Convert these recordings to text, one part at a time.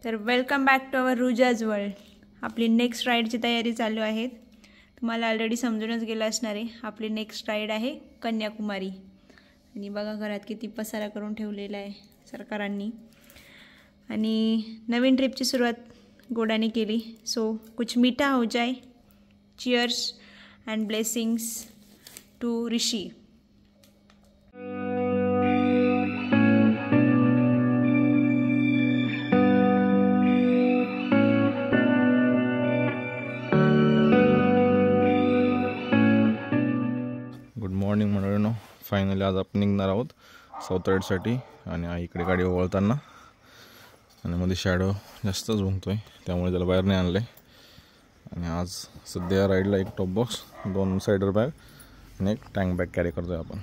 तर welcome back to our रुजाज world. आपली नेक्स्ट राईडची तयारी चालू आहे. तुम्हाला ऑलरेडी समजूनच गेलं असणार आहे. आपली नेक्स्ट राईड आहे कन्याकुमारी. आणि बघा घरात किती पसारा करून ठेवलेला आहे सरकारांनी. आणि नवीन ट्रिपची सुरुवात गोडाने केली. सो कुछ मीठा हो जाए. Cheers and blessings to Rishi. Morning मंडळींनो, फायनली आज आपण निघणार आहोत साऊथ राईडसाठी. आणि इकडे गाडी वळताना आणि मध्ये शॅडो जास्तच भुंकतोय, त्यामुळे त्याला बाहेर नाही आणलं आहे. आणि आज सध्या राईडला एक टॉप बॉक्स, 2 सायडर बॅग आणि एक टँक बॅग कॅरी करतोय आपण.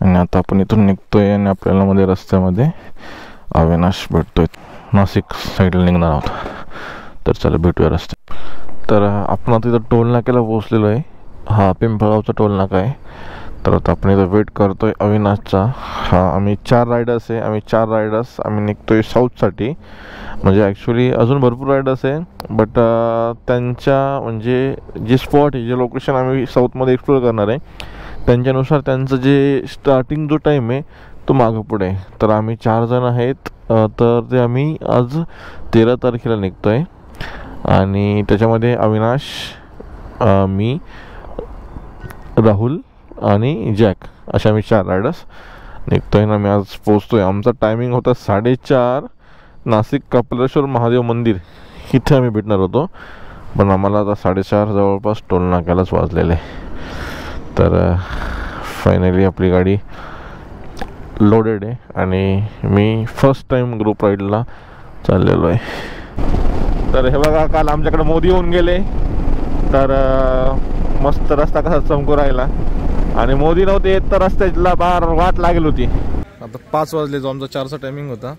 आणि आता आपण इथून निघतोय आणि आपल्याला मध्ये रस्त्यामध्ये अविनाश भेटतोय. नाशिक साईडला निघणार आहोत. तर चला भेटूया रस्त्यात. तर आपण आता इथं टोल नाक्याला पोहोचलेलो आहे. हा पिंपळगावचा टोल नाका आहे. तर आता आपण इथं वेट करतोय अविनाशचा. आम्ही 4 रायडर्स आहे. आम्ही निघतोय साऊथसाठी. म्हणजे ॲक्च्युली अजून भरपूर रायडर्स आहे, बट त्यांच्या म्हणजे जे स्पॉट आहे, जे लोकेशन आम्ही साऊथमध्ये एक्सप्लोअर करणार आहे, त्यांच्यानुसार त्यांचं जे स्टार्टिंग जो टाईम आहे तो मागं पुढे आहे. तर आम्ही 4 जण आहेत. तर ते आम्ही आज 13 तारखेला निघतो आहे. आणि त्याच्यामध्ये अविनाश, मी, राहुल आणि जॅक अशा आम्ही 4 रायडर्स निघतो आहे. ना मी आज पोचतो आहे. आमचा टायमिंग होता 4:30. नाशिक कपिलेश्वर महादेव मंदिर इथे आम्ही भेटणार होतो, पण आम्हाला आता 4:30 जवळपास टोल नाक्यालाच वाजलेलं आहे. तर फायनली आपली गाडी लोडेड आहे आणि मी फर्स्ट टाईम ग्रुप राईडला चाललेलो आहे. तर हे बघा, काल आमच्याकडे मोदी येऊन गेले. तर मस्त रस्ता कसा चमकू राहिला. आणि मोदी नव्हते येत तर रस्त्याला बाहेर वाट लागेल होती. आता 5 वाजले, जो आमचा 4चा टायमिंग होता.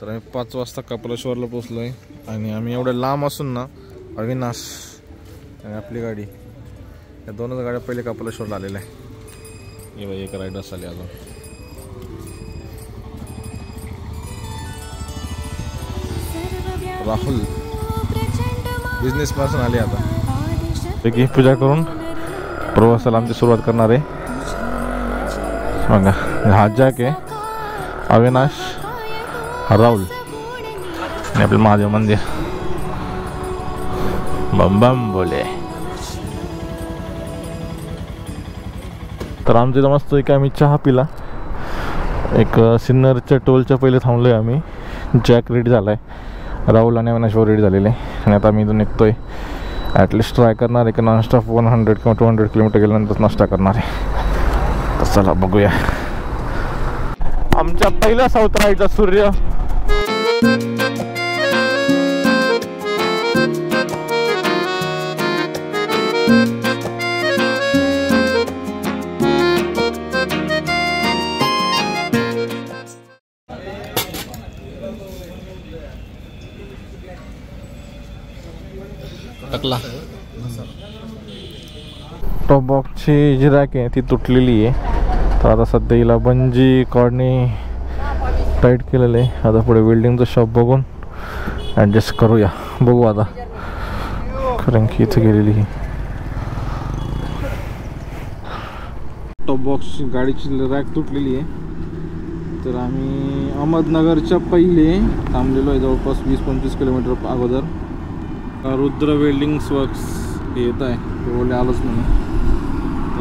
तर आम्ही 5 वाजता कपिलेश्वरला पोचलो आहे. आणि आम्ही एवढे लांब असून ना, अविनाश आणि आपली गाडी, या 2च गाड्या पहिले कपिलेश्वरला आलेल्या आहे. हे बाई, एक रायडर्स आले अजून. राहुल बिझनेस पर्सन आले. आता पैकी पूजा करून प्रवासाला आमची सुरुवात करणार आहे. बघा, हा जॅक आहे, अविनाश, राहुल आणि आपलं महादेव मंदिर. बम बम बोले. तर आमच्या इथं मस्त एक आम्ही चहा पिला. एक सिन्नरच्या टोलच्या पहिले थांबलो आहे आम्ही. जॅक रेडी झाला आहे, राहुल आणि अविनाश रेडी झालेले आहे. आणि आता आम्ही इथून निघतोय. ॲटलिस्ट ट्राय करणार आहे की नॉनस्टॉप 100 किंवा 200 किलोमीटर गेल्यानंतर नाश्ता करणार आहे. तर चला बघूया आमच्या पहिल्या साऊथ राईडचा सूर्य. टाकला. टॉप बॉक्सची जी रॅक आहे ती तुटलेली आहे. तर आता सध्या हिला बंजी कॉर्डने टाईट केलेलं आहे. आता पुढे वेल्डिंगचं शॉप बघून ॲडजस्ट करूया. बघू आता, कारण की इथे गेलेली ही टॉप बॉक्स गाडीची रॅक तुटलेली आहे. तर आम्ही अहमदनगरच्या पहिले थांबलेलो आहे, जवळपास 20-25 किलोमीटर अगोदर. रुद्र वेल्डिंग्स वर्क्स येत आहे, ते बोलले आलोच म्हणून.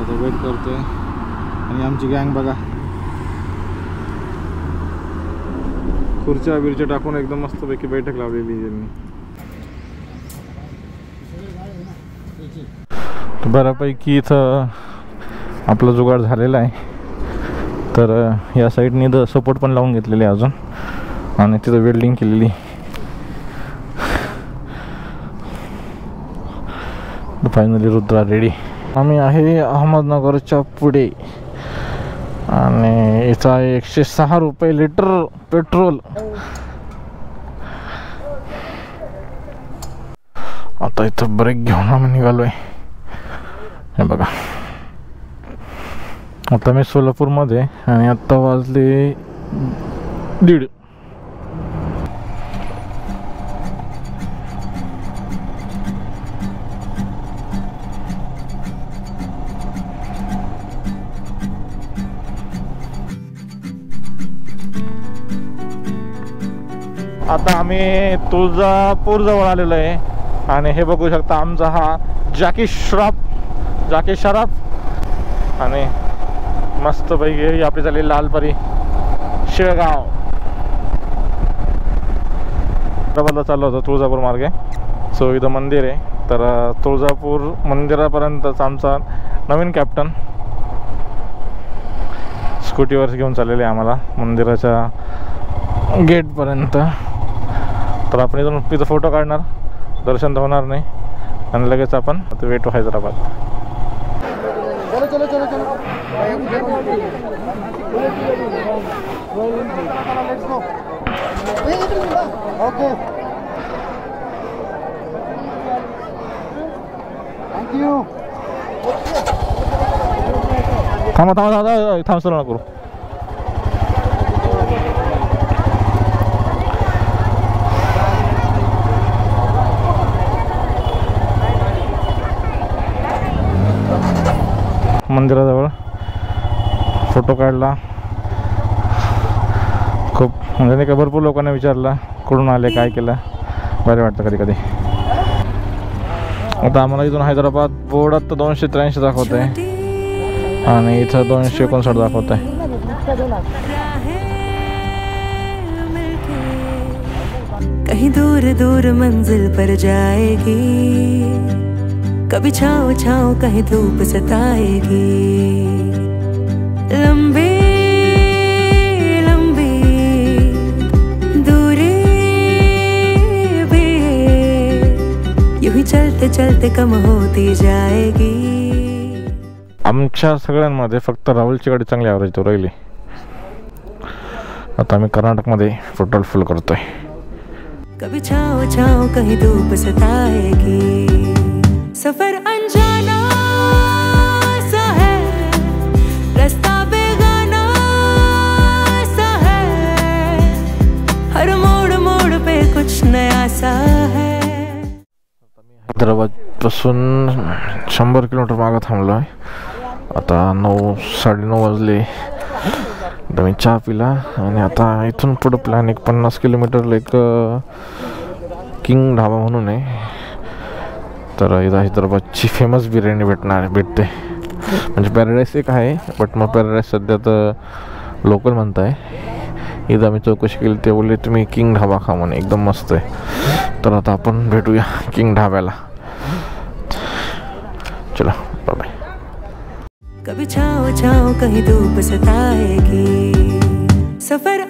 आता वेट करतोय. आणि आमची गँग बघा, खुर्च्या बिरच्या टाकून एकदम मस्तपैकी बैठक लावलेली त्यांनी. बऱ्यापैकी इथं आपला जुगाड झालेला आहे. तर या साईडने इथं सपोर्ट पण लावून घेतलेले अजून, आणि तिथं वेल्डिंग केलेली. Finally Rudra ready. आम्ही आहे अहमदनगरच्या पुढे. आणि इथं आहे 106 रुपये लिटर पेट्रोल. आता इथं ब्रेक घेऊन आम्ही निघालो आहे. हे बघा, आता मी सोलापूरमध्ये, आणि आत्ता वाजले 1:30. आता आम्ही तुळजापूर जवळ आलेलो आहे आणि हे बघू शकता आमचा हा जॅकी श्रॉफ आणि मस्तपैकी आपली झाली लालपरी शेळगाव डबलला चाललो होतो तुळजापूर मार्गे. सो इथं मंदिर आहे, तर तुळजापूर मंदिरापर्यंतच आमचा नवीन कॅप्टन स्कूटीवर घेऊन चाललेले आम्हाला मंदिराच्या गेटपर्यंत. तर आपण इथून तिथं फोटो काढणार, दर्शन तर होणार नाही आणि लगेच आपण way to Hyderabad. Okay thank you. थांबा सुरू नका करू. मंदिराजवळ फोटो काढला. खूप म्हणजे नाही का, भरपूर लोकांना विचारला कुठून आले, काय केलं. बरं वाटतं कधी कधी. आता आम्हाला इथून हैदराबाद बोर्डात तर 283 दाखवत आहे आणि इथं 259 दाखवत आहे. कहीं दूर दूर मंजिल पर जाएगी, कभी छाँव छाँव कहीं धूप सताएगी. लंबी लंबी दूरी भी यूं ही चलते चलते कम होती जाएगी. आमच्या सगळ्यांमध्ये फक्त राहुलची गाडी चांगली ॲव्हरेज तो राहिली. आता आम्ही कर्नाटकमध्ये पेट्रोल फुल करतोय. कभी छाँव छाँव कहीं धूप सताएगी. सफर अनजाना सा है, रास्ता बेगाना सा है, हर मोड़ मोड़ पे कुछ नया सा है. हैदराबाद पासून 100 किलोमीटर मागं थांबलो आहे. आता 9-9:30 वाजले. आता मी चहा पिला आणि आता इथून पुढं प्लॅन एक 50 किलोमीटरला एक किंग ढाबा म्हणून आहे. तर इथं हैदराबादची फेमस बिर्याणी भेटते. म्हणजे पॅराडाईस एक आहे, बट मग पॅराडाईस सध्या तर लोकल म्हणताय. इथं आम्ही चौकशी केली, ते बोलले तुम्ही किंग ढाबा खा म्हणे, एकदम मस्त आहे. तर आता आपण भेटूया किंग ढाब्याला. चलो बाय बाय. कभी छाँव छाँव कहीं धूप सताएगी. सफर